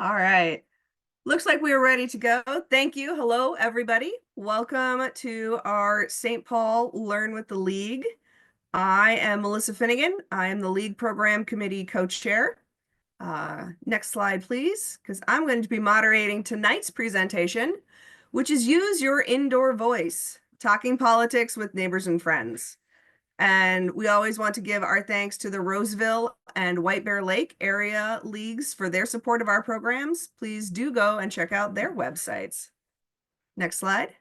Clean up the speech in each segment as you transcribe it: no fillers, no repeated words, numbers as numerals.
All right. Looks like we are ready to go. Thank you. Hello, everybody. Welcome to our St. Paul Learn with the League. I am Melissa Finnegan. I am the League Program Committee Co-Chair. Next slide, please, because I'm going to be moderating tonight's presentation, which is Use Your Indoor Voice, Talking Politics with Neighbors and Friends. And we always want to give our thanks to the Roseville and White Bear Lake area leagues for their support of our programs. Please do go and check out their websites. Next slide.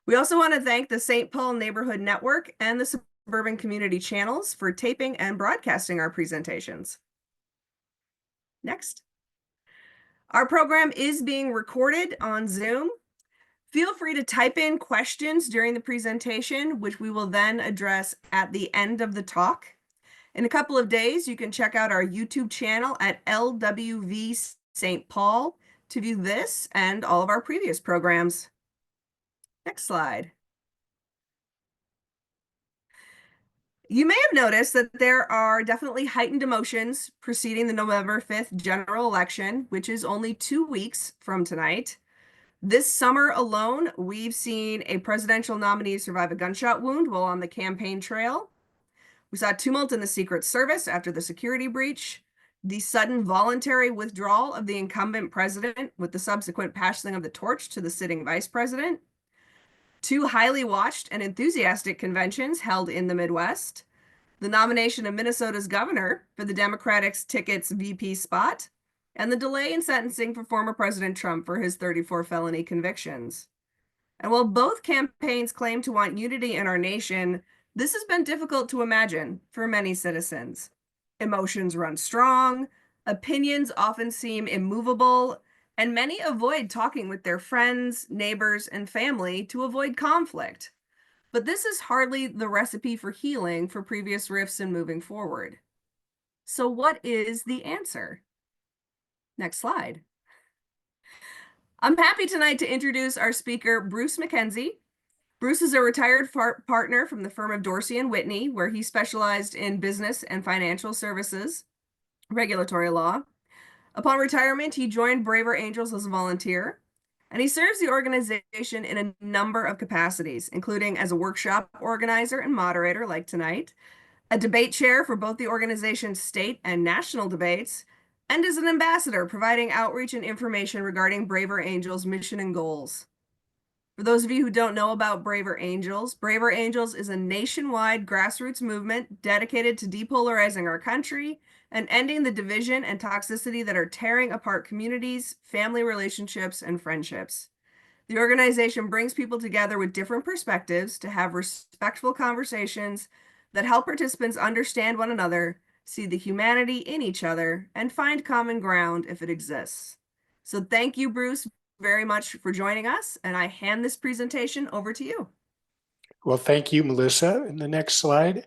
We also want to thank the St. Paul Neighborhood Network and the Suburban Community Channels for taping and broadcasting our presentations. Next. Our program is being recorded on Zoom. Feel free to type in questions during the presentation, which we will then address at the end of the talk. In a couple of days, you can check out our YouTube channel at LWV St. Paul to view this and all of our previous programs. Next slide. You may have noticed that there are definitely heightened emotions preceding the November 5th general election, which is only 2 weeks from tonight. This summer alone, we've seen a presidential nominee survive a gunshot wound while on the campaign trail. We saw tumult in the Secret Service after the security breach, the sudden voluntary withdrawal of the incumbent president with the subsequent passing of the torch to the sitting vice president, 2 highly watched and enthusiastic conventions held in the Midwest, the nomination of Minnesota's governor for the Democratic ticket's VP spot, and the delay in sentencing for former President Trump for his 34 felony convictions. And while both campaigns claim to want unity in our nation, this has been difficult to imagine for many citizens. Emotions run strong, opinions often seem immovable, and many avoid talking with their friends, neighbors, and family to avoid conflict. But this is hardly the recipe for healing for previous rifts and moving forward. So what is the answer? Next slide. I'm happy tonight to introduce our speaker, Bruce McKenzie. Bruce is a retired partner from the firm of Dorsey and Whitney, where he specialized in business and financial services, regulatory law. Upon retirement, he joined Braver Angels as a volunteer, and he serves the organization in a number of capacities, including as a workshop organizer and moderator like tonight, a debate chair for both the organization's state and national debates, and as an ambassador providing outreach and information regarding Braver Angels' mission and goals. For those of you who don't know about Braver Angels is a nationwide grassroots movement dedicated to depolarizing our country and ending the division and toxicity that are tearing apart communities, family relationships, and friendships. The organization brings people together with different perspectives to have respectful conversations that help participants understand one another, see the humanity in each other, and find common ground if it exists. So thank you, Bruce, very much for joining us, and I hand this presentation over to you. Well, thank you, Melissa. In the next slide.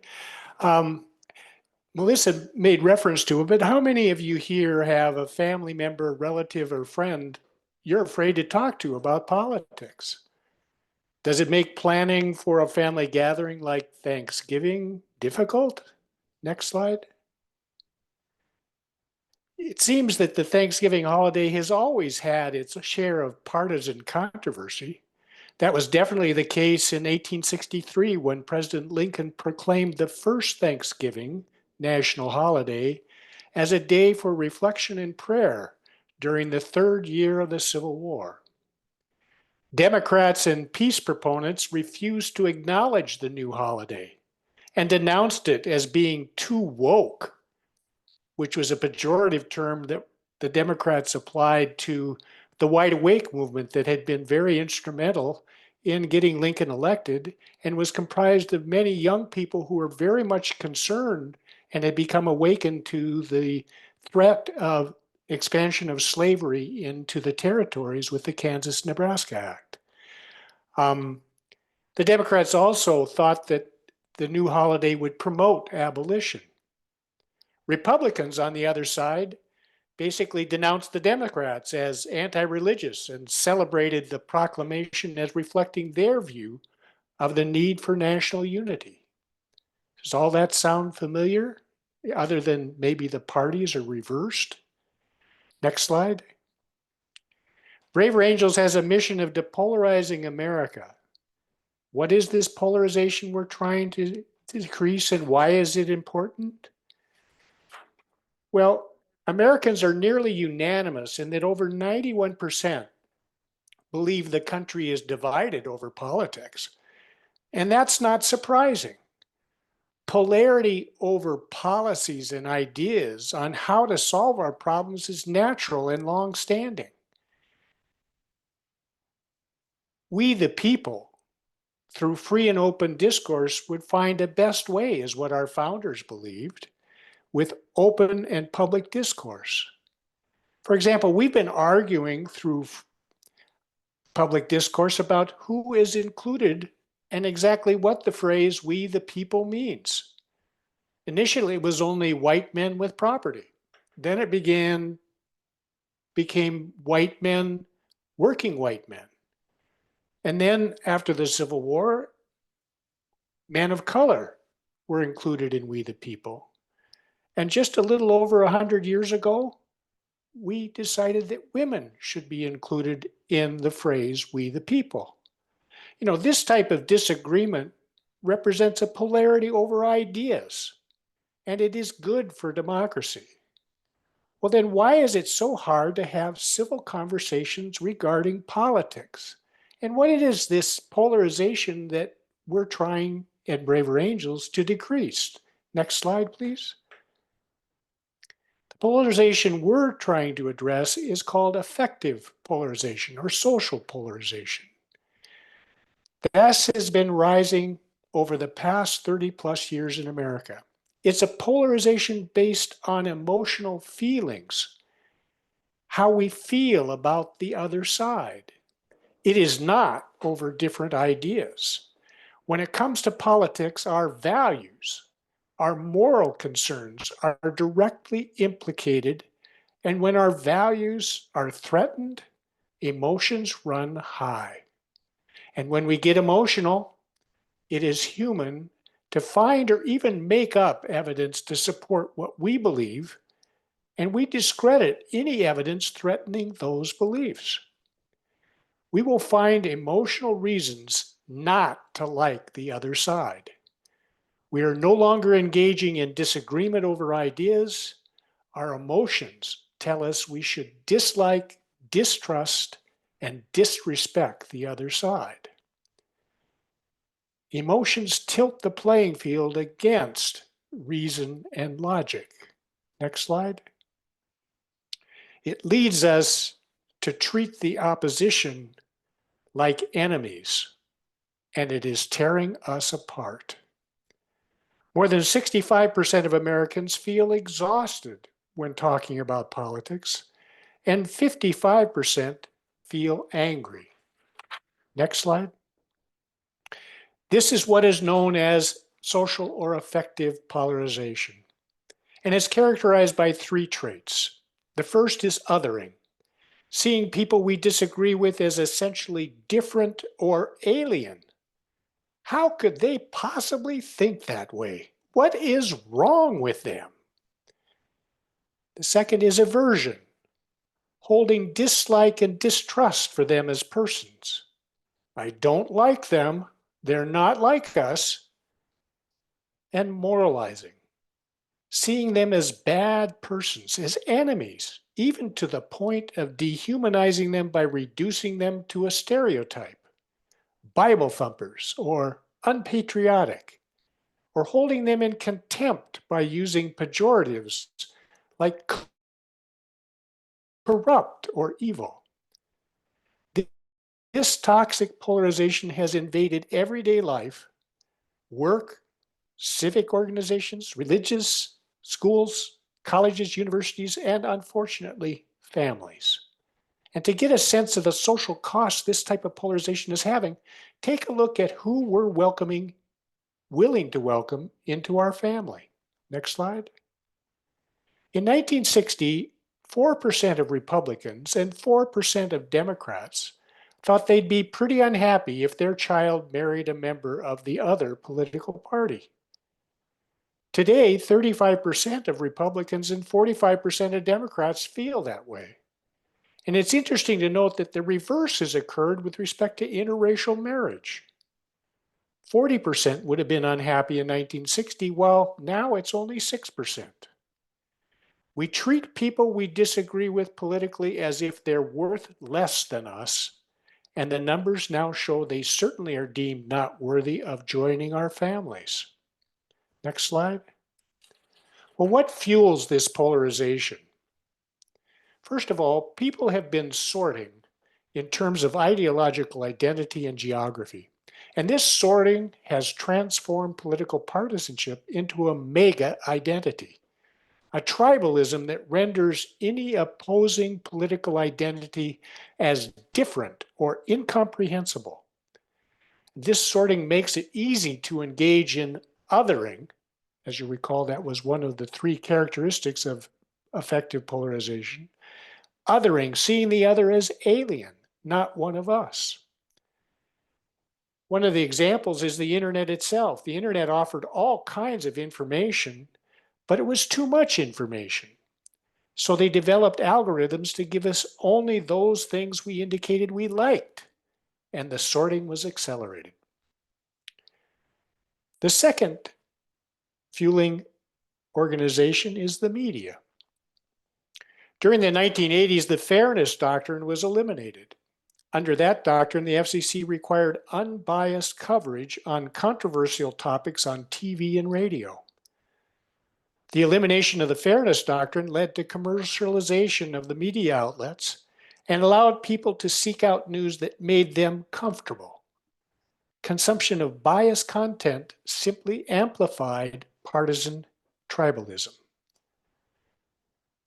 Melissa made reference to it, but how many of you here have a family member, relative, or friend you're afraid to talk to about politics? Does it make planning for a family gathering like Thanksgiving difficult? Next slide. It seems that the Thanksgiving holiday has always had its share of partisan controversy. That was definitely the case in 1863 when President Lincoln proclaimed the first Thanksgiving national holiday as a day for reflection and prayer during the 3rd year of the Civil War. Democrats and peace proponents refused to acknowledge the new holiday and denounced it as being too woke, which was a pejorative term that the Democrats applied to the Wide Awake movement that had been very instrumental in getting Lincoln elected and was comprised of many young people who were very much concerned and had become awakened to the threat of expansion of slavery into the territories with the Kansas-Nebraska Act. The Democrats also thought that the new holiday would promote abolition. Republicans, on the other side, basically denounced the Democrats as anti-religious and celebrated the proclamation as reflecting their view of the need for national unity. Does all that sound familiar, other than maybe the parties are reversed? Next slide. Braver Angels has a mission of depolarizing America. What is this polarization we're trying to decrease, and why is it important? Well, Americans are nearly unanimous in that over 91% believe the country is divided over politics. And that's not surprising. Polarity over policies and ideas on how to solve our problems is natural and long-standing. We, the people, through free and open discourse, would find a best way, is what our founders believed, with open and public discourse. For example, we've been arguing through public discourse about who is included and exactly what the phrase "we the people" means. Initially, it was only white men with property. Then it became white men, working white men. And then after the Civil War, men of color were included in "we the people." And just a little over 100 years ago, we decided that women should be included in the phrase "we the people." You know, this type of disagreement represents a polarity over ideas, and it is good for democracy. Well, then why is it so hard to have civil conversations regarding politics? And what is this polarization that we're trying at Braver Angels to decrease? Next slide, please. The polarization we're trying to address is called affective polarization or social polarization. This has been rising over the past 30 plus years in America. It's a polarization based on emotional feelings, how we feel about the other side. It is not over different ideas. When it comes to politics, our values, our moral concerns are directly implicated, and when our values are threatened, emotions run high. And when we get emotional, it is human to find or even make up evidence to support what we believe, and we discredit any evidence threatening those beliefs. We will find emotional reasons not to like the other side. We are no longer engaging in disagreement over ideas. Our emotions tell us we should dislike, distrust, and disrespect the other side. Emotions tilt the playing field against reason and logic. Next slide. It leads us to treat the opposition like enemies, and it is tearing us apart. More than 65% of Americans feel exhausted when talking about politics, and 55% feel angry. Next slide. This is what is known as social or affective polarization, and it's characterized by three traits. The first is othering, seeing people we disagree with as essentially different or alien. How could they possibly think that way? What is wrong with them? The second is aversion, holding dislike and distrust for them as persons. I don't like them, they're not like us. And moralizing, seeing them as bad persons, as enemies, even to the point of dehumanizing them by reducing them to a stereotype, Bible thumpers or unpatriotic, or holding them in contempt by using pejoratives like corrupt or evil. This toxic polarization has invaded everyday life, work, civic organizations, religious, schools, colleges, universities, and unfortunately, families. And to get a sense of the social cost this type of polarization is having, take a look at who we're willing to welcome into our family. Next slide. In 1960, 4% of Republicans and 4% of Democrats thought they'd be pretty unhappy if their child married a member of the other political party. Today, 35% of Republicans and 45% of Democrats feel that way. And it's interesting to note that the reverse has occurred with respect to interracial marriage. 40% would have been unhappy in 1960, while now it's only 6%. We treat people we disagree with politically as if they're worth less than us, and the numbers now show they certainly are deemed not worthy of joining our families. Next slide. Well, what fuels this polarization? First of all, people have been sorting in terms of ideological identity and geography. And this sorting has transformed political partisanship into a mega identity, a tribalism that renders any opposing political identity as different or incomprehensible. This sorting makes it easy to engage in othering. As you recall, that was one of the three characteristics of effective polarization. Othering, seeing the other as alien, not one of us. One of the examples is the internet itself. The internet offered all kinds of information, but it was too much information. So they developed algorithms to give us only those things we indicated we liked, and the sorting was accelerated. The second fueling organization is the media. During the 1980s, the fairness doctrine was eliminated. Under that doctrine, the FCC required unbiased coverage on controversial topics on TV and radio. The elimination of the fairness doctrine led to commercialization of the media outlets and allowed people to seek out news that made them comfortable. Consumption of biased content simply amplified partisan tribalism.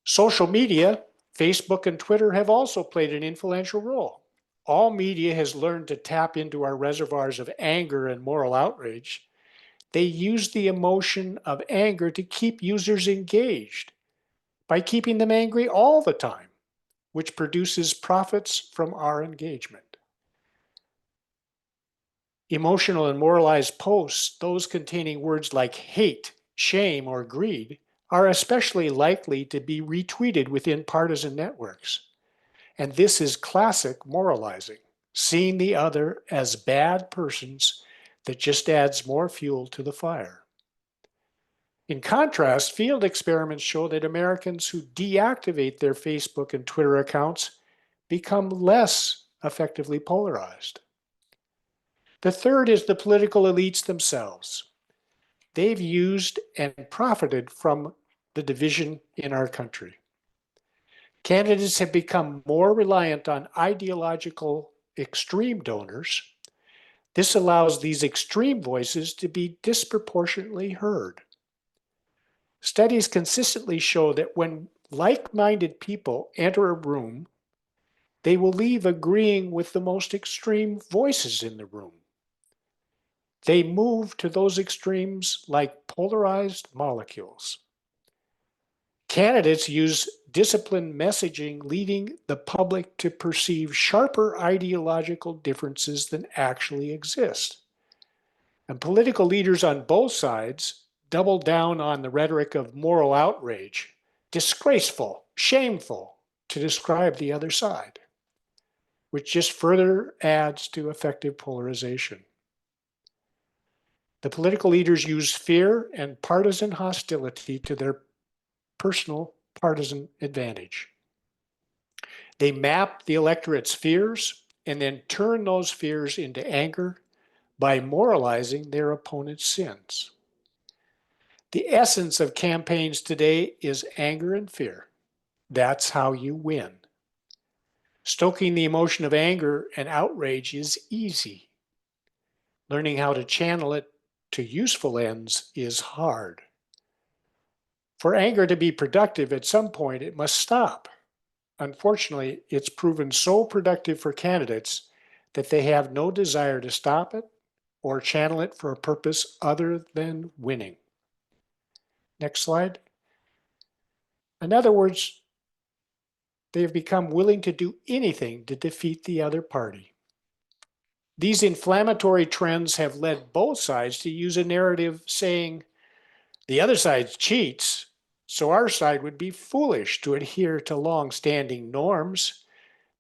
Social media, Facebook and Twitter, have also played an influential role. All media has learned to tap into our reservoirs of anger and moral outrage. They use the emotion of anger to keep users engaged by keeping them angry all the time, which produces profits from our engagement. Emotional and moralized posts, those containing words like hate, shame, or greed, are especially likely to be retweeted within partisan networks. And this is classic moralizing, seeing the other as bad persons that just adds more fuel to the fire. In contrast, field experiments show that Americans who deactivate their Facebook and Twitter accounts become less effectively polarized. The third is the political elites themselves. They've used and profited from the division in our country. Candidates have become more reliant on ideological extreme donors. This allows these extreme voices to be disproportionately heard. Studies consistently show that when like-minded people enter a room, they will leave agreeing with the most extreme voices in the room. They move to those extremes like polarized molecules. Candidates use disciplined messaging, leading the public to perceive sharper ideological differences than actually exist. And political leaders on both sides double down on the rhetoric of moral outrage, disgraceful, shameful, to describe the other side, which just further adds to effective polarization. The political leaders use fear and partisan hostility to their personal partisan advantage. They map the electorate's fears and then turn those fears into anger by moralizing their opponent's sins. The essence of campaigns today is anger and fear. That's how you win. Stoking the emotion of anger and outrage is easy. Learning how to channel it to useful ends is hard. For anger to be productive, at some point it must stop. Unfortunately, it's proven so productive for candidates that they have no desire to stop it or channel it for a purpose other than winning. Next slide. In other words, they have become willing to do anything to defeat the other party. These inflammatory trends have led both sides to use a narrative saying, The other side cheats, so our side would be foolish to adhere to long-standing norms.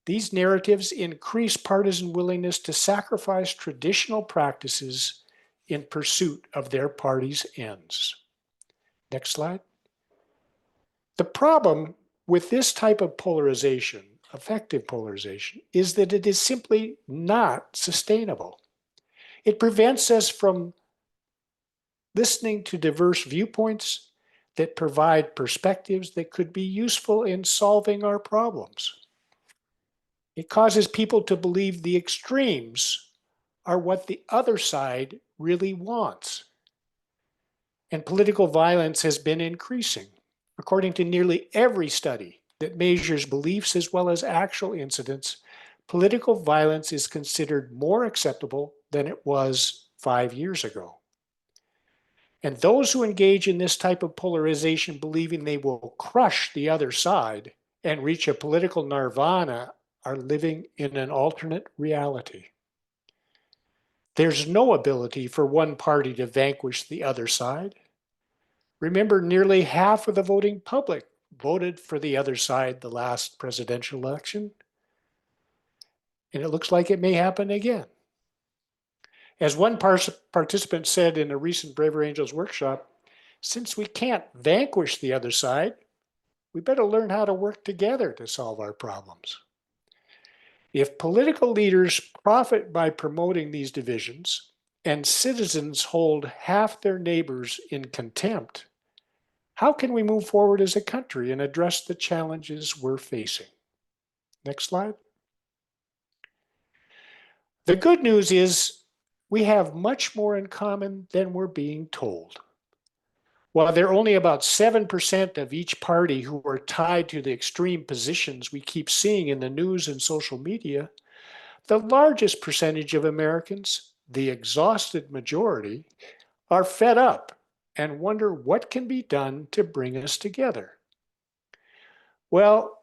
These narratives increase partisan willingness to sacrifice traditional practices in pursuit of their party's ends. Next slide. The problem with this type of polarization, effective polarization, is that it is simply not sustainable. It prevents us from listening to diverse viewpoints that provide perspectives that could be useful in solving our problems. It causes people to believe the extremes are what the other side really wants. And political violence has been increasing. According to nearly every study that measures beliefs as well as actual incidents, political violence is considered more acceptable than it was 5 years ago. And those who engage in this type of polarization, believing they will crush the other side and reach a political nirvana, are living in an alternate reality. There's no ability for one party to vanquish the other side. Remember, nearly half of the voting public voted for the other side the last presidential election, and it looks like it may happen again. As one participant said in a recent Braver Angels workshop, since we can't vanquish the other side, we better learn how to work together to solve our problems. If political leaders profit by promoting these divisions and citizens hold half their neighbors in contempt, how can we move forward as a country and address the challenges we're facing? Next slide. The good news is we have much more in common than we're being told. While there are only about 7% of each party who are tied to the extreme positions we keep seeing in the news and social media, the largest percentage of Americans, the exhausted majority, are fed up and wonder what can be done to bring us together. Well,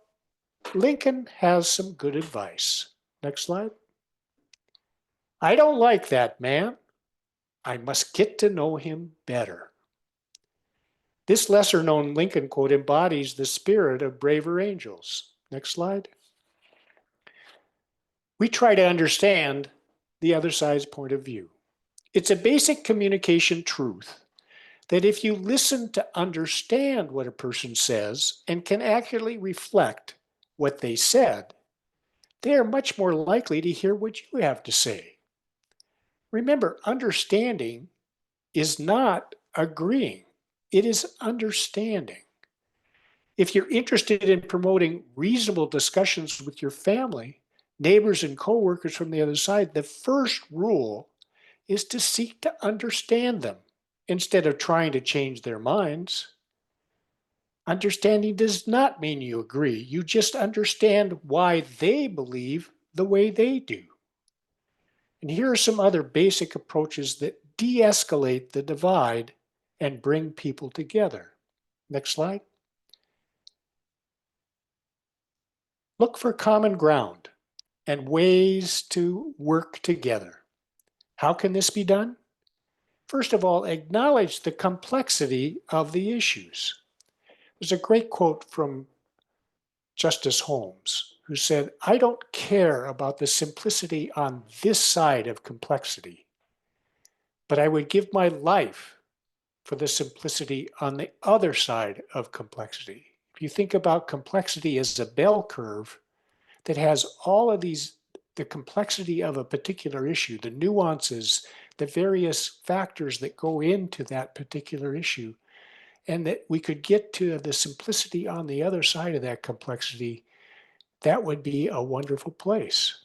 Lincoln has some good advice. Next slide. I don't like that man. I must get to know him better. This lesser known Lincoln quote embodies the spirit of Braver Angels. Next slide. We try to understand the other side's point of view. It's a basic communication truth that if you listen to understand what a person says and can accurately reflect what they said, they are much more likely to hear what you have to say. Remember, understanding is not agreeing. It is understanding. If you're interested in promoting reasonable discussions with your family, neighbors, and coworkers from the other side, the first rule is to seek to understand them instead of trying to change their minds. Understanding does not mean you agree. You just understand why they believe the way they do. And here are some other basic approaches that de-escalate the divide and bring people together. Next slide. Look for common ground and ways to work together. How can this be done? First of all, acknowledge the complexity of the issues. There's a great quote from Justice Holmes, who said, I don't care about the simplicity on this side of complexity, but I would give my life for the simplicity on the other side of complexity. If you think about complexity as a bell curve that has all of these, the complexity of a particular issue, the nuances, the various factors that go into that particular issue, and that we could get to the simplicity on the other side of that complexity, that would be a wonderful place.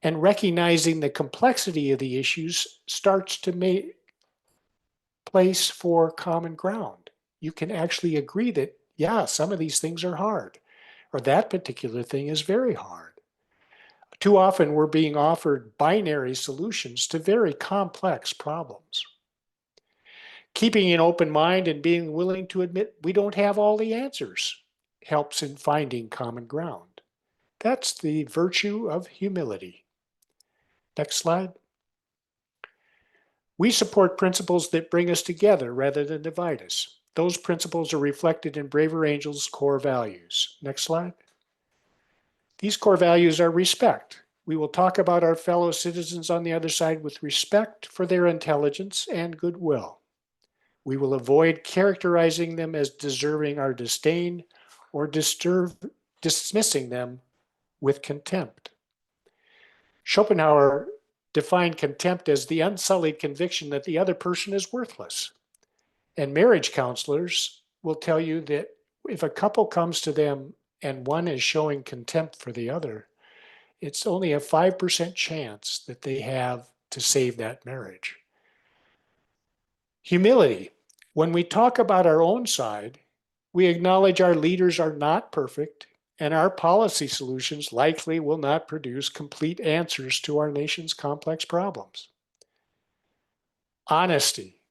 And recognizing the complexity of the issues starts to make place for common ground. You can actually agree that, yeah, some of these things are hard, or that particular thing is very hard. Too often we're being offered binary solutions to very complex problems. Keeping an open mind and being willing to admit we don't have all the answers helps in finding common ground. That's the virtue of humility. Next slide. We support principles that bring us together rather than divide us. Those principles are reflected in Braver Angels' core values. Next slide. These core values are respect. We will talk about our fellow citizens on the other side with respect for their intelligence and goodwill. We will avoid characterizing them as deserving our disdain or dismissing them with contempt. Schopenhauer defined contempt as the unsullied conviction that the other person is worthless. And marriage counselors will tell you that if a couple comes to them and one is showing contempt for the other, it's only a 5% chance that they have to save that marriage. Humility. When we talk about our own side, we acknowledge our leaders are not perfect and our policy solutions likely will not produce complete answers to our nation's complex problems. Honesty.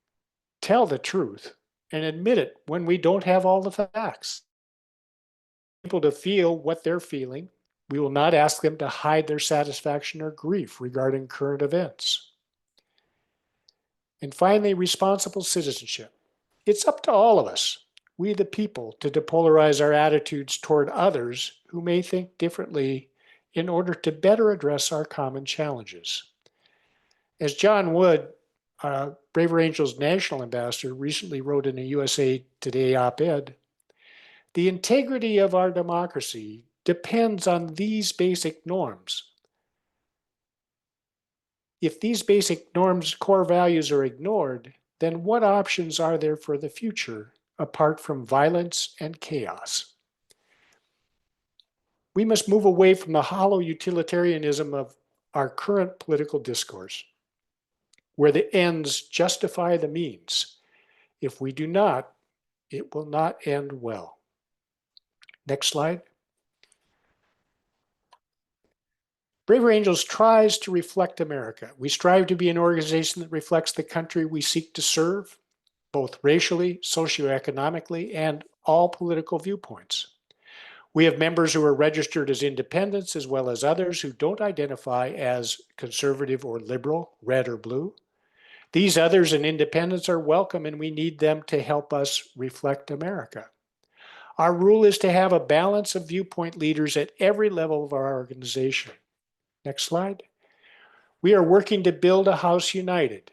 Tell the truth and admit it when we don't have all the facts. People to feel what they're feeling. We will not ask them to hide their satisfaction or grief regarding current events. And finally, responsible citizenship. It's up to all of us, we the people, to depolarize our attitudes toward others who may think differently in order to better address our common challenges. As John Wood, Braver Angels National Ambassador, recently wrote in a USA Today op-ed, the integrity of our democracy depends on these basic norms. If these basic norms, core values are ignored, then what options are there for the future apart from violence and chaos? We must move away from the hollow utilitarianism of our current political discourse, where the ends justify the means. If we do not, it will not end well. Next slide. Braver Angels tries to reflect America. We strive to be an organization that reflects the country we seek to serve, both racially, socioeconomically, and all political viewpoints. We have members who are registered as independents as well as others who don't identify as conservative or liberal, red or blue. These others and independents are welcome and we need them to help us reflect America. Our rule is to have a balance of viewpoint leaders at every level of our organization. Next slide. We are working to build a house united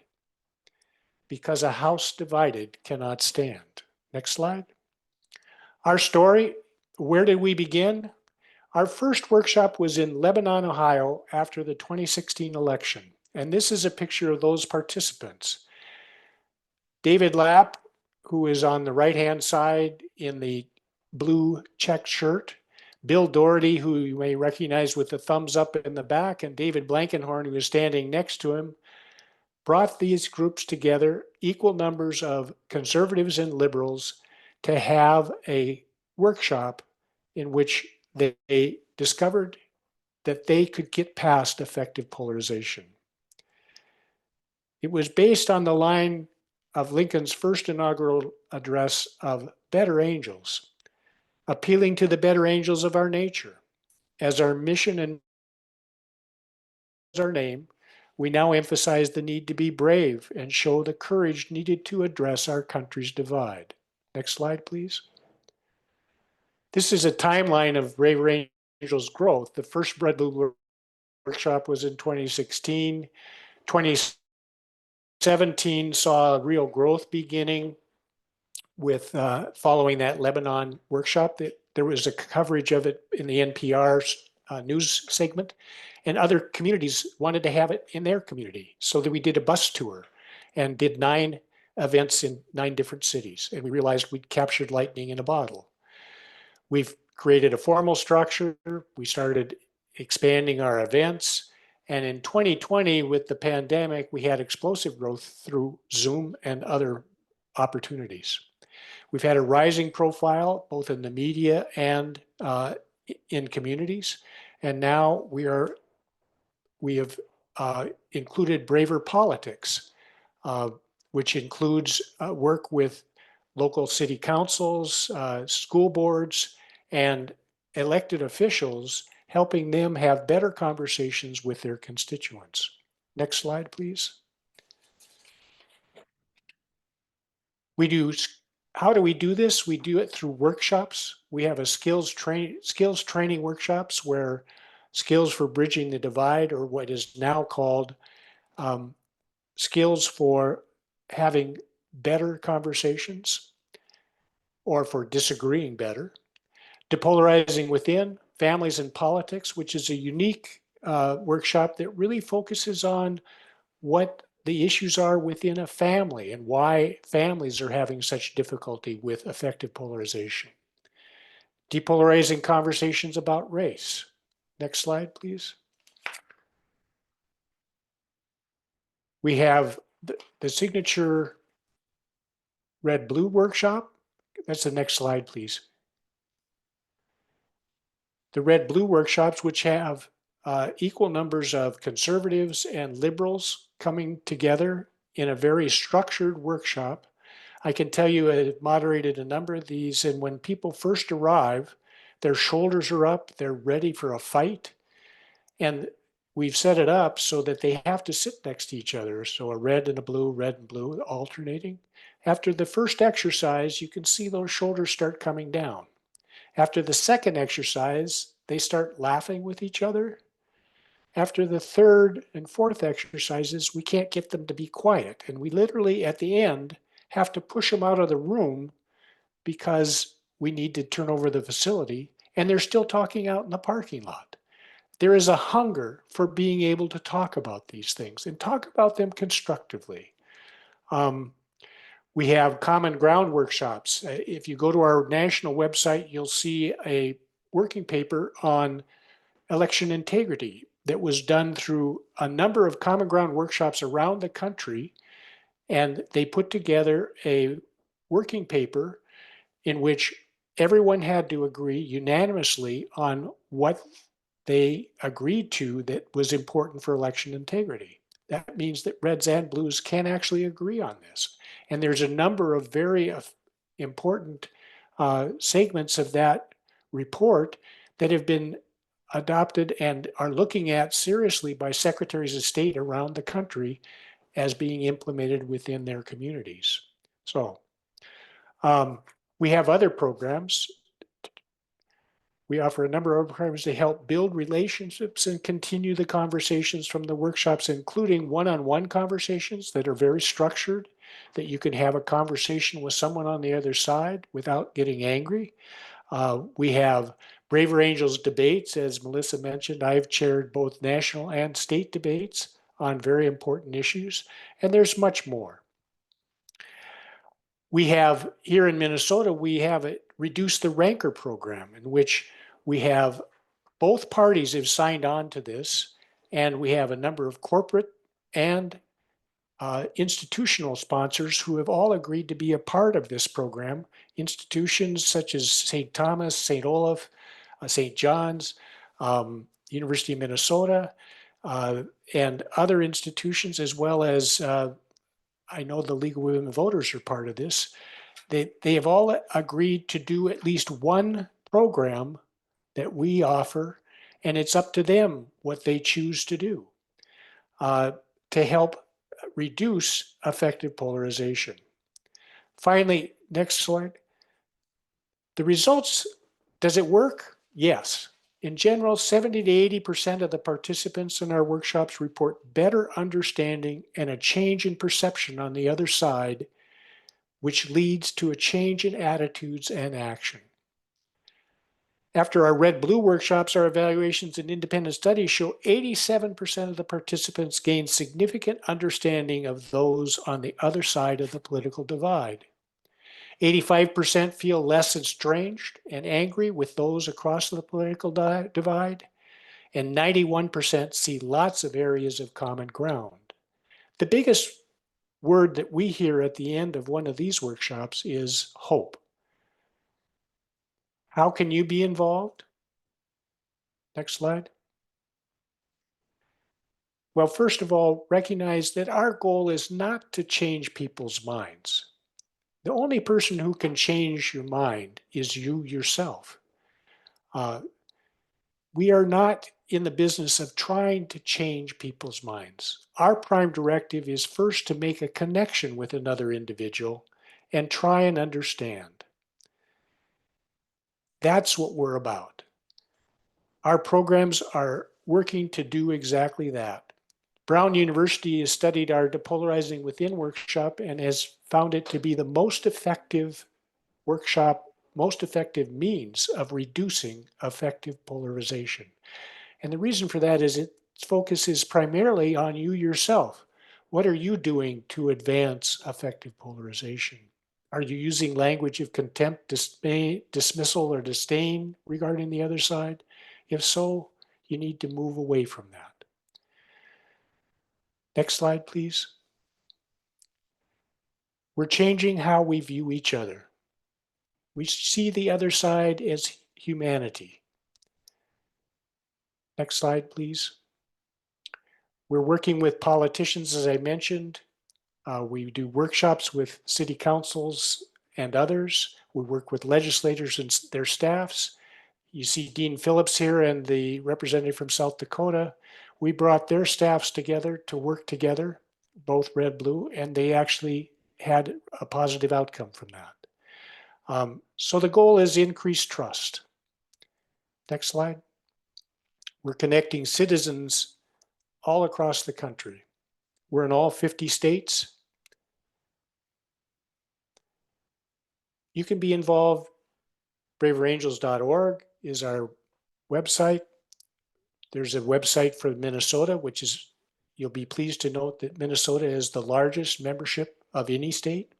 because a house divided cannot stand. Next slide. Our story, where did we begin? Our first workshop was in Lebanon, Ohio after the 2016 election. And this is a picture of those participants. David Lapp, who is on the right-hand side in the blue checked shirt, Bill Doherty, who you may recognize with the thumbs up in the back, and David Blankenhorn, who is standing next to him, brought these groups together, equal numbers of conservatives and liberals, to have a workshop in which they discovered that they could get past effective polarization. It was based on the line of Lincoln's first inaugural address of better angels, appealing to the better angels of our nature. As our mission and our name, we now emphasize the need to be brave and show the courage needed to address our country's divide. Next slide, please. This is a timeline of Braver Angels growth. The first Red Blue workshop was in 2016. 2017 saw real growth beginning with following that Lebanon workshop. There was a coverage of it in the NPR's news segment, and other communities wanted to have it in their community. So that we did a bus tour and did 9 events in 9 different cities. And we realized we'd captured lightning in a bottle. We've created a formal structure. We started expanding our events. And in 2020, with the pandemic, we had explosive growth through Zoom and other opportunities. We've had a rising profile, both in the media and in communities. And now we have included Braver Politics, which includes work with local city councils, school boards, and elected officials, helping them have better conversations with their constituents. Next slide, please. We do, how do we do this? We do it through workshops. We have a skills training workshops where skills for bridging the divide, or what is now called um, skills for having better conversations or for disagreeing better. Depolarizing within, families and politics, which is a unique workshop that really focuses on what the issues are within a family and why families are having such difficulty with effective polarization. Depolarizing conversations about race. Next slide, please. We have the signature red-blue workshop. That's the next slide, please. The red-blue workshops, which have equal numbers of conservatives and liberals coming together in a very structured workshop. I can tell you I've moderated a number of these, and when people first arrive, their shoulders are up, they're ready for a fight, and we've set it up so that they have to sit next to each other. So a red and blue, alternating. After the first exercise, you can see those shoulders start coming down. After the second exercise, they start laughing with each other. After the third and fourth exercises, we can't get them to be quiet. And we literally, at the end, have to push them out of the room because we need to turn over the facility. And they're still talking out in the parking lot. There is a hunger for being able to talk about these things and talk about them constructively. We have common ground workshops. If you go to our national website, you'll see a working paper on election integrity that was done through a number of common ground workshops around the country. And they put together a working paper in which everyone had to agree unanimously on what they agreed to that was important for election integrity. That means that reds and blues can actually agree on this. And there's a number of very important segments of that report that have been adopted and are looking at seriously by secretaries of state around the country as being implemented within their communities. So we have other programs. We offer a number of programs to help build relationships and continue the conversations from the workshops, including one-on-one conversations that are very structured, that you can have a conversation with someone on the other side without getting angry. We have Braver Angels debates, as Melissa mentioned. I've chaired both national and state debates on very important issues, and there's much more. We have, here in Minnesota, we have a Reduce the Rancor program, in which we have both parties have signed on to this, and we have a number of corporate and institutional sponsors who have all agreed to be a part of this program. Institutions such as St. Thomas, St. Olaf, St. John's, University of Minnesota, and other institutions, as well as I know the League of Women Voters are part of this. They have all agreed to do at least one program that we offer, and it's up to them what they choose to do to help reduce effective polarization. Finally, next slide. The results, does it work? Yes. In general, 70 to 80% of the participants in our workshops report better understanding and a change in perception on the other side, which leads to a change in attitudes and action. After our red-blue workshops, our evaluations and independent studies show 87% of the participants gain significant understanding of those on the other side of the political divide. 85% feel less estranged and angry with those across the political divide, and 91% see lots of areas of common ground. The biggest word that we hear at the end of one of these workshops is hope. How can you be involved? Next slide. Well, first of all, recognize that our goal is not to change people's minds. The only person who can change your mind is you yourself. We are not in the business of trying to change people's minds. Our prime directive is first to make a connection with another individual and try and understand. That's what we're about. Our programs are working to do exactly that. Brown University has studied our Depolarizing Within workshop and has found it to be the most effective workshop, most effective means of reducing affective polarization. And the reason for that is its focus is primarily on you yourself. What are you doing to advance affective polarization? Are you using language of contempt, dismissal, or disdain regarding the other side? If so, you need to move away from that. Next slide, please. We're changing how we view each other. We see the other side as humanity. Next slide, please. We're working with politicians, as I mentioned. We do workshops with city councils and others. We work with legislators and their staffs. You see Dean Phillips here and the representative from South Dakota. We brought their staffs together to work together, both red, blue, and they actually had a positive outcome from that. So the goal is increased trust. Next slide. We're connecting citizens all across the country. We're in all 50 states. You can be involved. braverangels.org is our website. There's a website for Minnesota, which is, you'll be pleased to note that Minnesota is the largest membership of any state.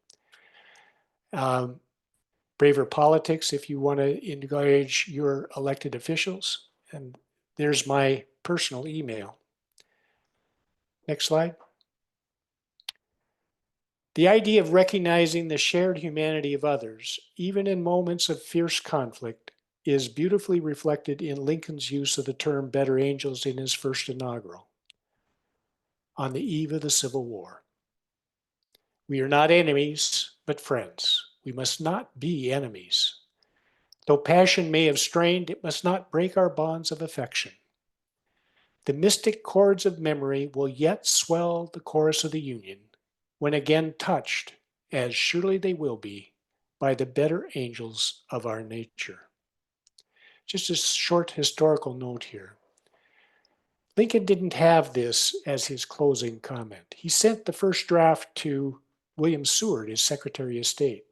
Braver Politics, if you want to engage your elected officials. And there's my personal email. Next slide. The idea of recognizing the shared humanity of others, even in moments of fierce conflict, is beautifully reflected in Lincoln's use of the term better angels in his first inaugural, on the eve of the Civil War. We are not enemies, but friends. We must not be enemies. Though passion may have strained, it must not break our bonds of affection. The mystic chords of memory will yet swell the chorus of the Union, when again touched, as surely they will be, by the better angels of our nature. Just a short historical note here. Lincoln didn't have this as his closing comment. He sent the first draft to William Seward, his Secretary of State.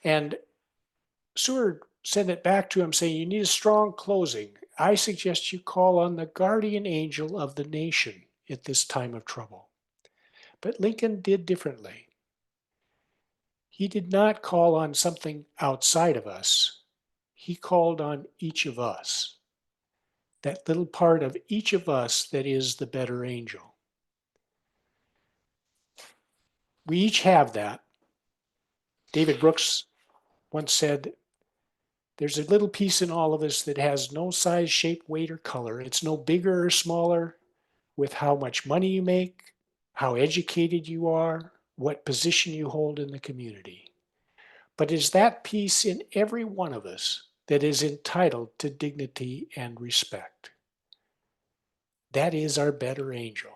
And Seward sent it back to him saying, you need a strong closing. I suggest you call on the guardian angel of the nation at this time of trouble. But Lincoln did differently. He did not call on something outside of us. He called on each of us. That little part of each of us that is the better angel. We each have that. David Brooks once said, there's a little piece in all of us that has no size, shape, weight, or color. It's no bigger or smaller with how much money you make, how educated you are, what position you hold in the community. But it's that piece in every one of us that is entitled to dignity and respect. That is our better angel.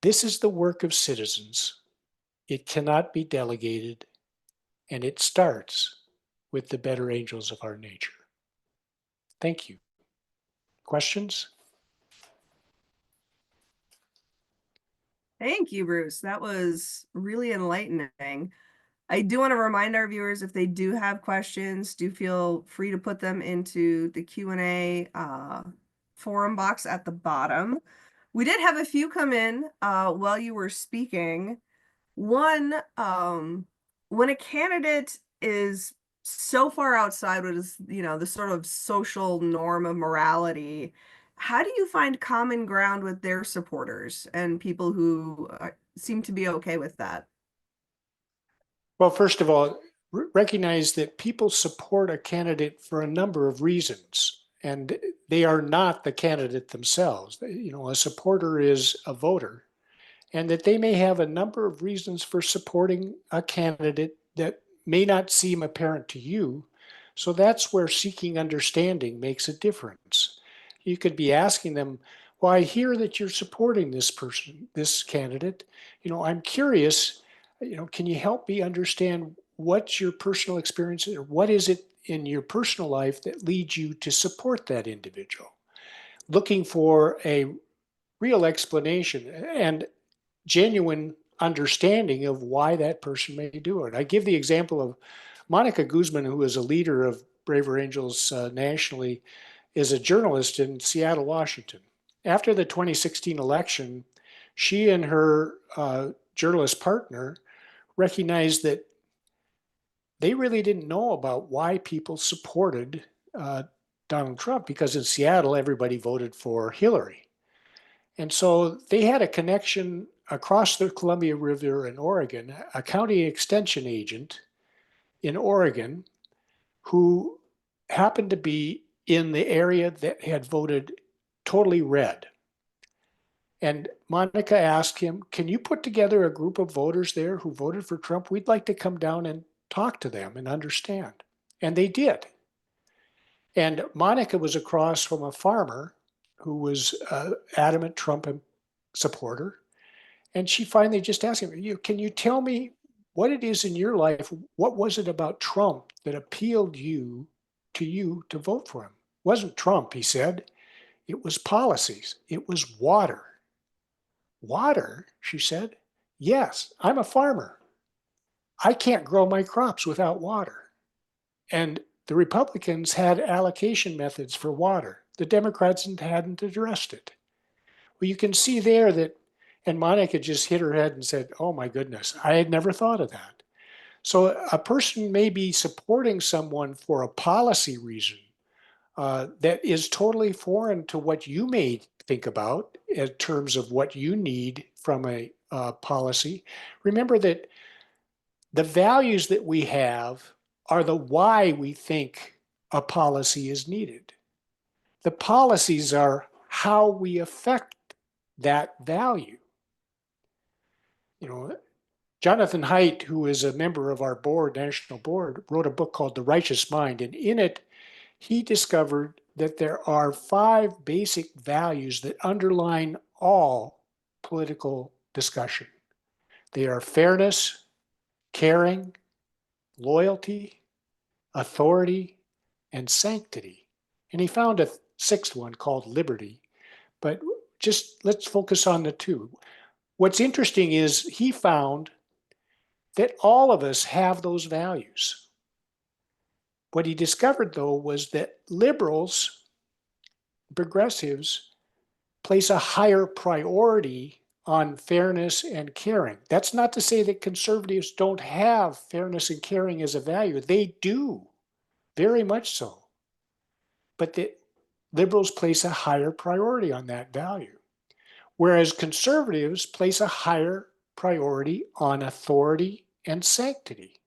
This is the work of citizens. It cannot be delegated, and it starts with the better angels of our nature. Thank you. Questions? Thank you, Bruce. That was really enlightening. I do want to remind our viewers, if they do have questions, do feel free to put them into the Q&A forum box at the bottom. We did have a few come in while you were speaking. One, when a candidate is so far outside what is, the sort of social norm of morality, how do you find common ground with their supporters and people who seem to be okay with that? Well, first of all, recognize that people support a candidate for a number of reasons, and they are not the candidate themselves. A supporter is a voter, and that they may have a number of reasons for supporting a candidate that may not seem apparent to you. So that's where seeking understanding makes a difference. You could be asking them, well, I hear that you're supporting this person, this candidate. I'm curious, Can you help me understand what's your personal experience, or what is it in your personal life that leads you to support that individual? Looking for a real explanation and genuine understanding of why that person may do it. I give the example of Monica Guzman, who is a leader of Braver Angels nationally, is a journalist in Seattle, Washington. After the 2016 election, she and her journalist partner recognized that they really didn't know about why people supported Donald Trump, because in Seattle, everybody voted for Hillary. And so they had a connection across the Columbia River in Oregon, a county extension agent in Oregon who happened to be in the area that had voted totally red. And Monica asked him, can you put together a group of voters there who voted for Trump? We'd like to come down and talk to them and understand. And they did. And Monica was across from a farmer who was an adamant Trump supporter. And she finally just asked him, can you tell me what it is in your life? What was it about Trump that appealed you to vote for him? It wasn't Trump, he said. It was policies. It was water. Water, she said. Yes, I'm a farmer. I can't grow my crops without water. And the Republicans had allocation methods for water. The Democrats hadn't addressed it. Well, you can see there that, and Monica just hit her head and said, oh my goodness, I had never thought of that. So a person may be supporting someone for a policy reason that is totally foreign to what you may think about in terms of what you need from a policy. Remember that the values that we have are the why we think a policy is needed. The policies are how we affect that value. Jonathan Haidt, who is a member of our board, national board, wrote a book called The Righteous Mind. And in it, he discovered that there are 5 basic values that underline all political discussion. They are fairness, caring, loyalty, authority, and sanctity. And he found a 6th one called liberty. But just let's focus on the 2. What's interesting is he found that all of us have those values. What he discovered, though, was that liberals, progressives, place a higher priority on fairness and caring. That's not to say that conservatives don't have fairness and caring as a value. They do, very much so. But the liberals place a higher priority on that value, whereas conservatives place a higher priority on authority and sanctity.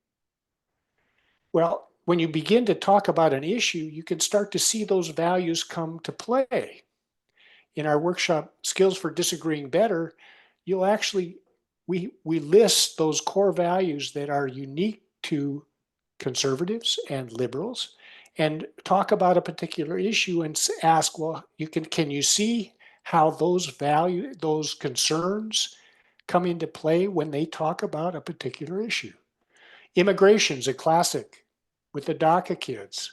Well, when you begin to talk about an issue, you can start to see those values come to play. In our workshop, Skills for Disagreeing Better, you'll actually, we list those core values that are unique to conservatives and liberals, and talk about a particular issue and ask, well, can you see how those concerns come into play when they talk about a particular issue? Immigration's a classic with the DACA kids.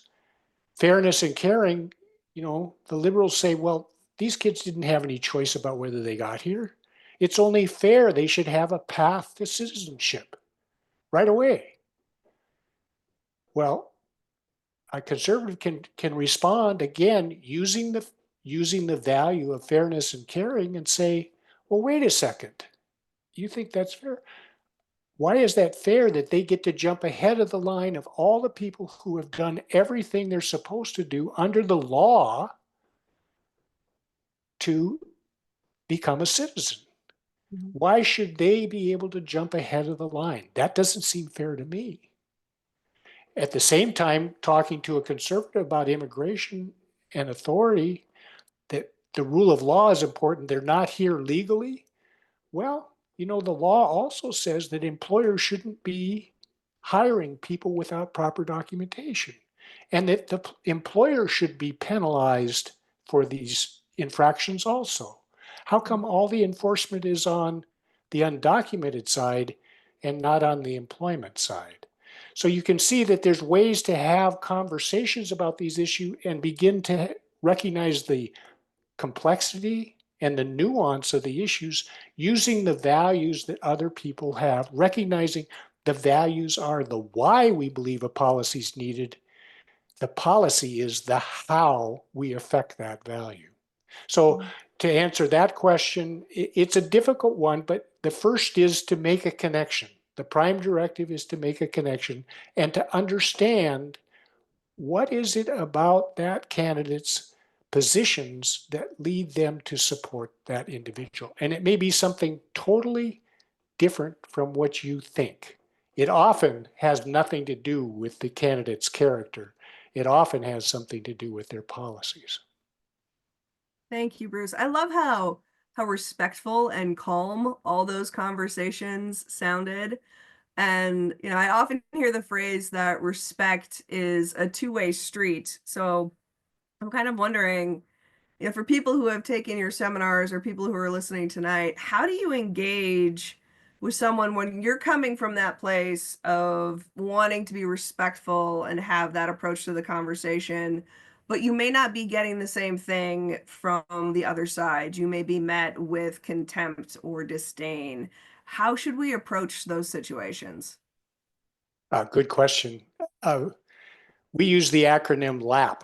Fairness and caring, the liberals say, well, these kids didn't have any choice about whether they got here. It's only fair they should have a path to citizenship right away. Well, a conservative can respond again using the value of fairness and caring and say, well, wait a second. You think that's fair? Why is that fair that they get to jump ahead of the line of all the people who have done everything they're supposed to do under the law to become a citizen? Mm-hmm. Why should they be able to jump ahead of the line? That doesn't seem fair to me. At the same time, talking to a conservative about immigration and authority, that the rule of law is important. They're not here legally. Well, the law also says that employers shouldn't be hiring people without proper documentation, and that the employer should be penalized for these infractions also. How come all the enforcement is on the undocumented side and not on the employment side. So you can see that there's ways to have conversations about these issues and begin to recognize the complexity and the nuance of the issues using the values that other people have, recognizing the values are the why we believe a policy is needed. The policy is the how we affect that value. So to answer that question, it's a difficult one, but the first is to make a connection. The prime directive is to make a connection and to understand what is it about that candidate's positions that lead them to support that individual. And it may be something totally different from what you think. It often has nothing to do with the candidate's character. It often has something to do with their policies. Thank you, Bruce. I love how respectful and calm all those conversations sounded. And, I often hear the phrase that respect is a two-way street. So I'm kind of wondering, for people who have taken your seminars or people who are listening tonight, how do you engage with someone when you're coming from that place of wanting to be respectful and have that approach to the conversation, but you may not be getting the same thing from the other side? You may be met with contempt or disdain. How should we approach those situations? Good question. Uh, we use the acronym LAP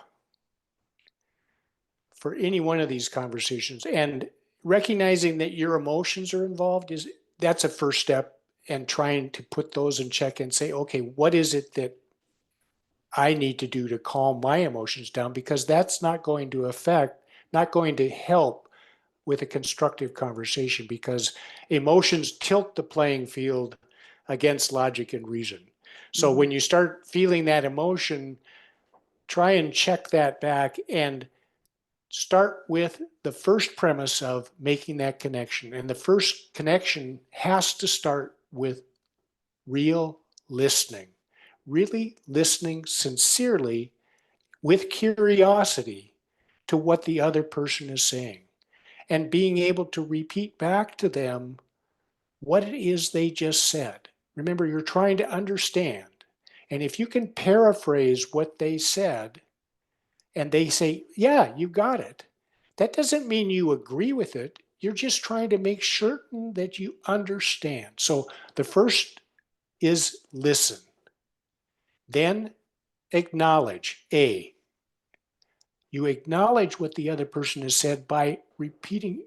for any one of these conversations, and recognizing that your emotions are involved is that's a first step, and trying to put those in check and say, okay, what is it that I need to do to calm my emotions down? Because that's not going to not going to help with a constructive conversation, because emotions tilt the playing field against logic and reason. So Mhm. when you start feeling that emotion, try and check that back and start with the first premise of making that connection. And the first connection has to start with real listening, really listening sincerely with curiosity to what the other person is saying, and being able to repeat back to them what it is they just said. Remember, you're trying to understand. And if you can paraphrase what they said and they say, yeah, you got it, that doesn't mean you agree with it. You're just trying to make certain that you understand. So the first is listen, then acknowledge. You acknowledge what the other person has said by repeating,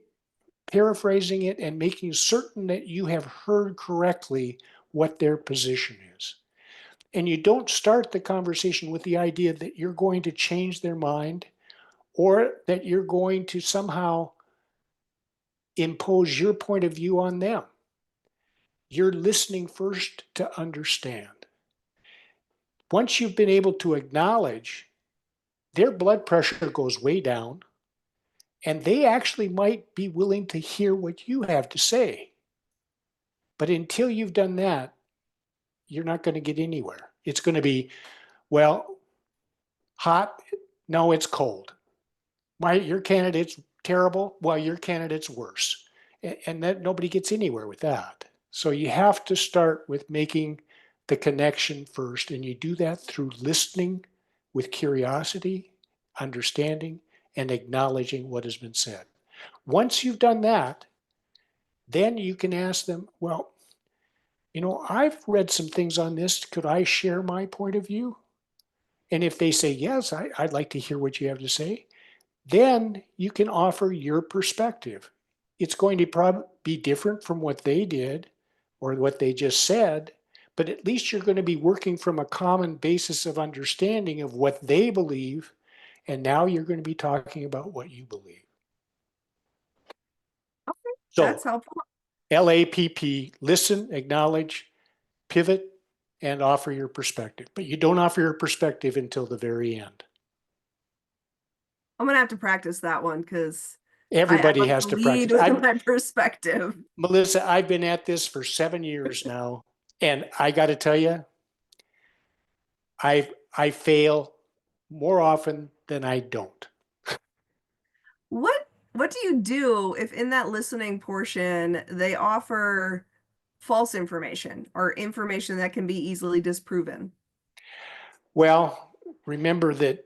paraphrasing it, and making certain that you have heard correctly what their position is. And you don't start the conversation with the idea that you're going to change their mind or that you're going to somehow impose your point of view on them. You're listening first to understand. Once you've been able to acknowledge, their blood pressure goes way down, and they actually might be willing to hear what you have to say. But until you've done that, you're not going to get anywhere. It's going to be, well, hot? No, it's cold. Your candidate's terrible. Well, your candidate's worse. And that nobody gets anywhere with that. So you have to start with making the connection first. And you do that through listening with curiosity, understanding, and acknowledging what has been said. Once you've done that, then you can ask them, well, I've read some things on this. Could I share my point of view? And if they say, yes, I'd like to hear what you have to say, then you can offer your perspective. It's going to be different from what they did or what they just said, but at least you're going to be working from a common basis of understanding of what they believe. And now you're going to be talking about what you believe. Okay, that's So helpful. LAPP, listen, acknowledge, pivot, and offer your perspective. But you don't offer your perspective until the very end. I'm gonna have to practice that one because I Everybody like has to to lead practice. with my perspective. Melissa, I've been at this for 7 years now, and I got to tell you, I fail more often than I don't. What do you do if in that listening portion they offer false information or information that can be easily disproven? Well, remember that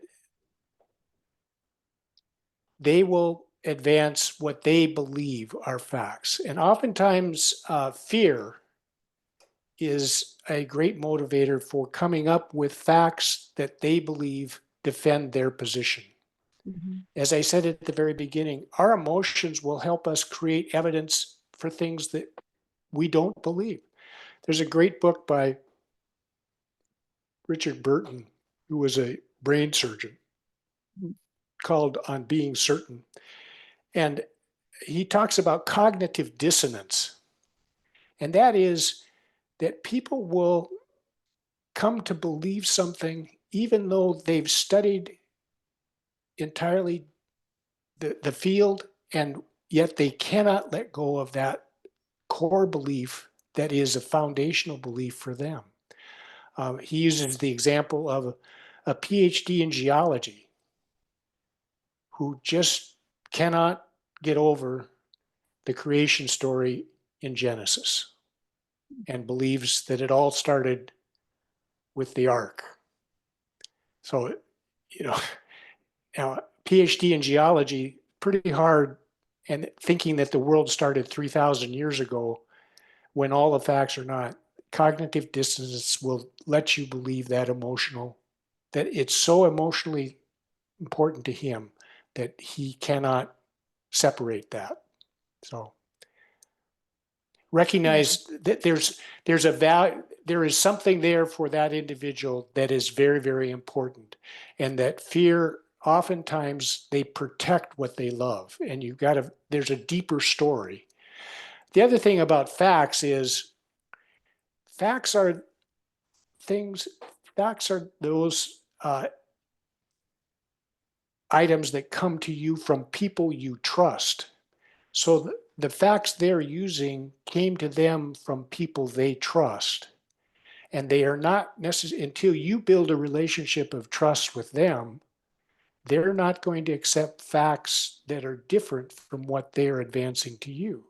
they will advance what they believe are facts. And oftentimes, fear is a great motivator for coming up with facts that they believe defend their position. Mhm. As I said at the very beginning, our emotions will help us create evidence for things that we don't believe. There's a great book by Richard Burton, who was a brain surgeon, called On Being Certain. And he talks about cognitive dissonance. And that is that people will come to believe something even though they've studied entirely the field, and yet they cannot let go of that core belief that is a foundational belief for them. He uses the example of a PhD in geology who just cannot get over the creation story in Genesis and believes that it all started with the ark. So, you know, now PhD in geology, pretty hard, and thinking that the world started 3,000 years ago when all the facts are not. Cognitive dissonance will let you believe that that it's so emotionally important to him that he cannot separate that. So recognize that there is something there for that individual that is very, very important, and that fear oftentimes they protect what they love, and there's a deeper story. The other thing about facts is facts are things facts are those items that come to you from people you trust. So the facts they're using came to them from people they trust. And they are not necessary until you build a relationship of trust with them, they're not going to accept facts that are different from what they're advancing to you.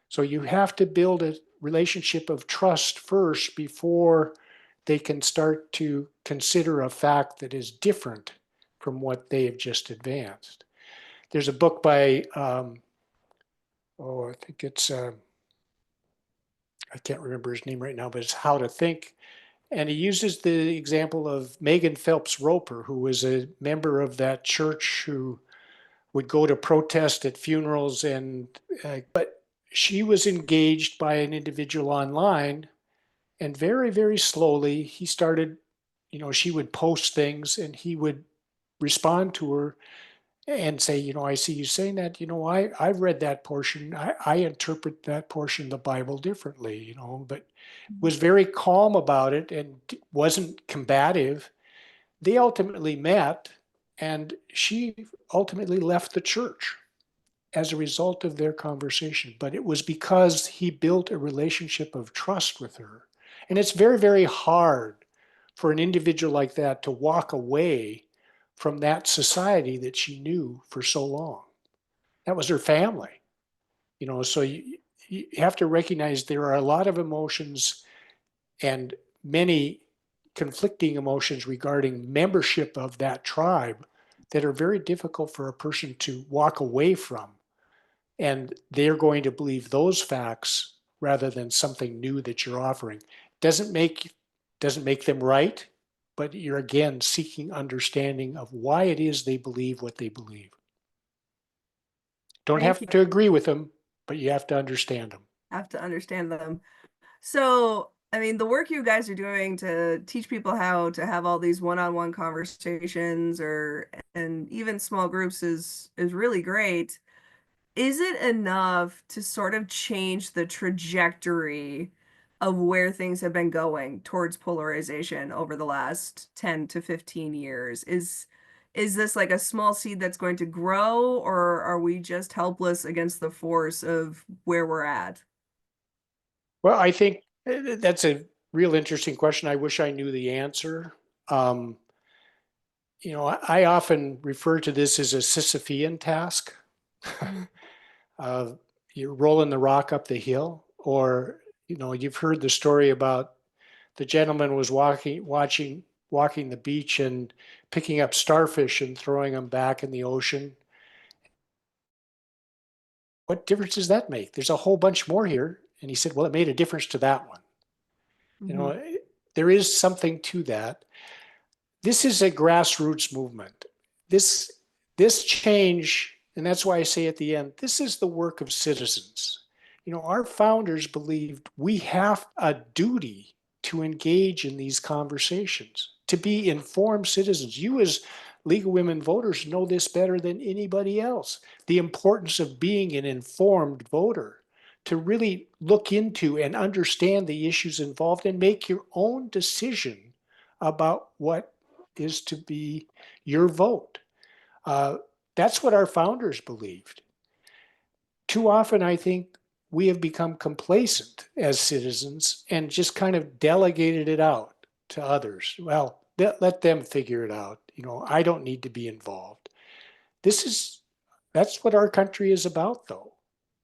So you have to build a relationship of trust first before they can start to consider a fact that is different from what they have just advanced. There's a book by, I think it's, I can't remember his name right now, but it's How to Think. And he uses the example of Megan Phelps Roper, who was a member of that church who would go to protest at funerals, but she was engaged by an individual online, and very, very slowly he started, she would post things and he would respond to her and say, I see you saying that, I've read that portion. I interpret that portion of the Bible differently, but was very calm about it and wasn't combative. They ultimately met, and she ultimately left the church as a result of their conversation. But it was because he built a relationship of trust with her. And it's very, very hard for an individual like that to walk away from that society that she knew for so long. That was her family, so you have to recognize there are a lot of emotions and many conflicting emotions regarding membership of that tribe that are very difficult for a person to walk away from. And they're going to believe those facts rather than something new that you're offering. Doesn't make them right, but you're again seeking understanding of why it is they believe what they believe. Don't Thank have you. to agree with them, but you have to understand them. Have to understand them. So, I mean, the work you guys are doing to teach people how to have all these one-on-one conversations or and even small groups is really great. Is it enough to sort of change the trajectory of where things have been going towards polarization over the last 10 to 15 years? Is this like a small seed that's going to grow, or are we just helpless against the force of where we're at? Well, I think that's a real interesting question. I wish I knew the answer. Um, I often refer to this as a Sisyphean task. Mhm. uh, you're rolling the rock up the hill, or You've heard the story about the gentleman was walking the beach and picking up starfish and throwing them back in the ocean. What difference does that make? There's a whole bunch more here. And he said, well, it made a difference to that one. You Mhm. know, there is something to that. This is a grassroots movement. This this change, and that's why I say at the end, this is the work of citizens. Our founders believed we have a duty to engage in these conversations, to be informed citizens. You as League of Women Voters know this better than anybody else. The importance of being an informed voter, to really look into and understand the issues involved and make your own decision about what is to be your vote. Uh, that's what our founders believed. Too often, I think we have become complacent as citizens and just kind of delegated it out to others. Well, let them figure it out. I don't need to be involved. That's what our country is about, though.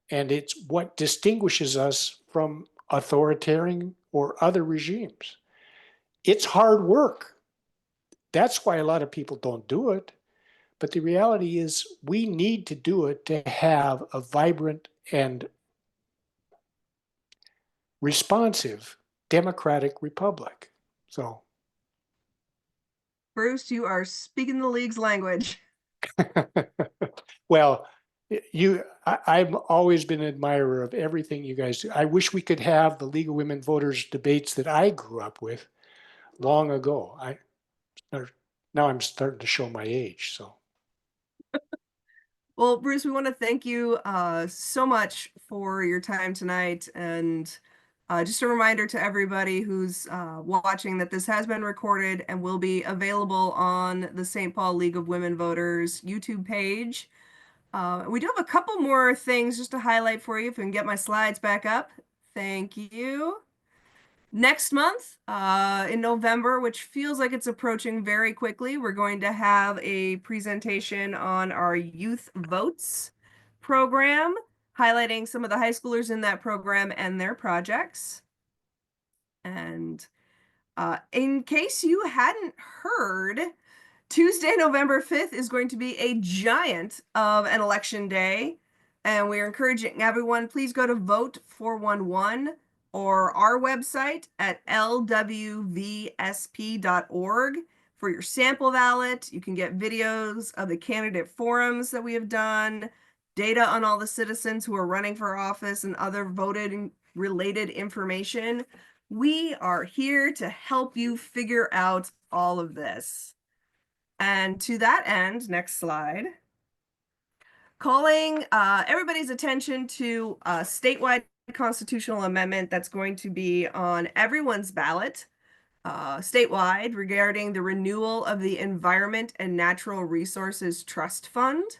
And it's what distinguishes us from authoritarian or other regimes. It's hard work. That's why a lot of people don't do it. But the reality is, we need to do it to have a vibrant and responsive democratic republic. So, Bruce, you are speaking the league's language. well, I've always been an admirer of everything you guys do. I wish we could have the League of Women Voters debates that I grew up with long ago. Now I'm starting to show my age. So, Well, Bruce, we want to thank you so much for your time tonight. And just a reminder to everybody who's watching that this has been recorded and will be available on the St. Paul League of Women Voters YouTube page. We do have a couple more things just to highlight for you. If we can get my slides back up. Thank you. Next month, in November, which feels like it's approaching very quickly, we're going to have a presentation on our Youth Votes program, highlighting some of the high schoolers in that program and their projects. And in case you hadn't heard, Tuesday, November 5th is going to be a giant of an election day. And we're encouraging everyone, please go to Vote 411 or our website at lwvsp.org for your sample ballot. You can get videos of the candidate forums that we have done, data on all the citizens who are running for office, and other voting related information. We are here to help you figure out all of this. And to that end, next slide, calling everybody's attention to a statewide constitutional amendment that's going to be on everyone's ballot statewide regarding the renewal of the Environment and Natural Resources Trust Fund.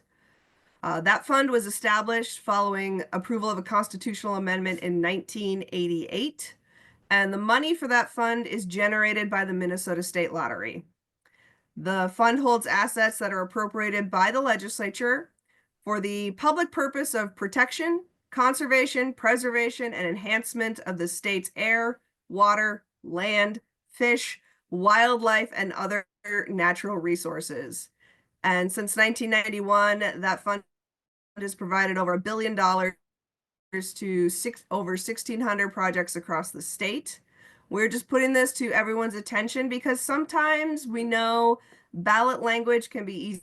That fund was established following approval of a constitutional amendment in 1988, and the money for that fund is generated by the Minnesota State Lottery. The fund holds assets that are appropriated by the legislature for the public purpose of protection, conservation, preservation, and enhancement of the state's air, water, land, fish, wildlife, and other natural resources. And since 1991, that fund has provided over $1 billion to over 1,600 projects across the state. We're just putting this to everyone's attention because sometimes we know ballot language can be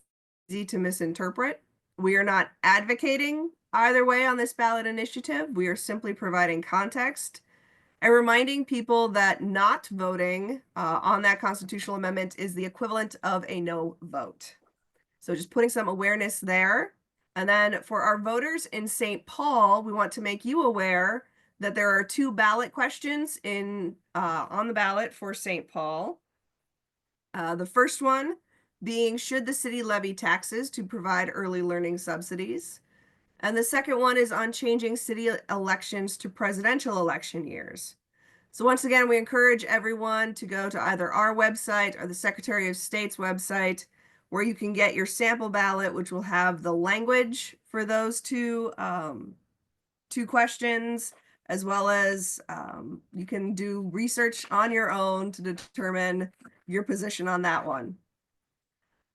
easy to misinterpret. We are not advocating either way on this ballot initiative. We are simply providing context and reminding people that not voting on that constitutional amendment is the equivalent of a no vote. So just putting some awareness there. And then for our voters in St. Paul, we want to make you aware that there are 2 ballot questions on the ballot for St. Paul. The first one being, should the city levy taxes to provide early learning subsidies? And the second one is on changing city elections to presidential election years. So once again, we encourage everyone to go to either our website or the Secretary of State's website, where you can get your sample ballot, which will have the language for those two questions, as well as you can do research on your own to determine your position on that one.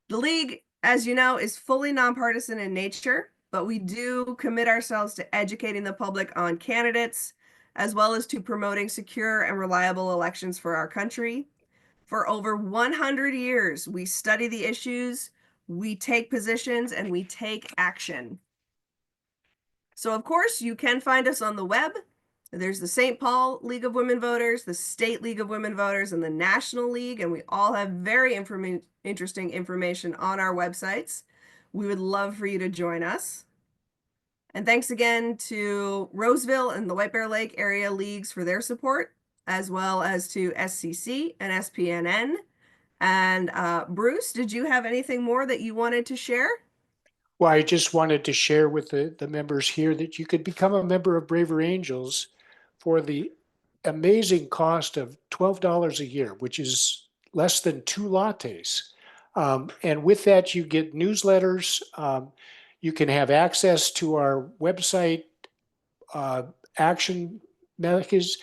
The League, as you know, is fully nonpartisan in nature, but we do commit ourselves to educating the public on candidates, as well as to promoting secure and reliable elections for our country. For over 100 years, we study the issues, we take positions, and we take action. So, of course, you can find us on the web. There's the St. Paul League of Women Voters, the State League of Women Voters, and the National League, and we all have very interesting information on our websites. We would love for you to join us. And thanks again to Roseville and the White Bear Lake area leagues for their support, as well as to SCC and SPNN. And Bruce, did you have anything more that you wanted to share? Well, I just wanted to share with the members here that you could become a member of Braver Angels for the amazing cost of $12 a year, which is less than 2 lattes. And with that, you get newsletters. You can have access to our website action methods.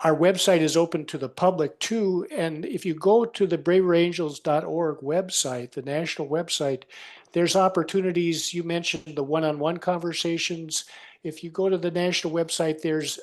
Our website is open to the public too. And if you go to the braverangels.org website, the national website, there's opportunities. You mentioned the one-on-one conversations. If you go to the national website, there's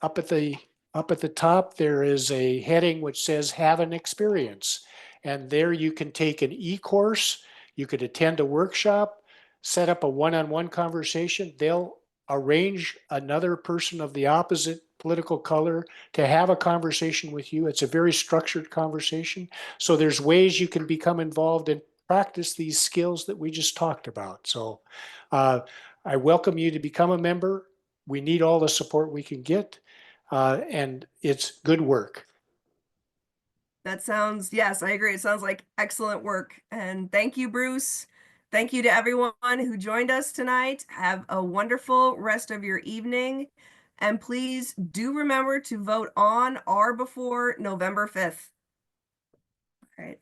up at the top, there is a heading which says have an experience. And there you can take an e-course, you could attend a workshop, set up a one-on-one conversation. They'll arrange another person of the opposite political color to have a conversation with you. It's a very structured conversation. So there's ways you can become involved and practice these skills that we just talked about. So I welcome you to become a member. We need all the support we can get, and it's good work. That sounds, yes, I agree. It sounds like excellent work. And thank you, Bruce. Thank you to everyone who joined us tonight. Have a wonderful rest of your evening. And please do remember to vote on or before November 5th. All right.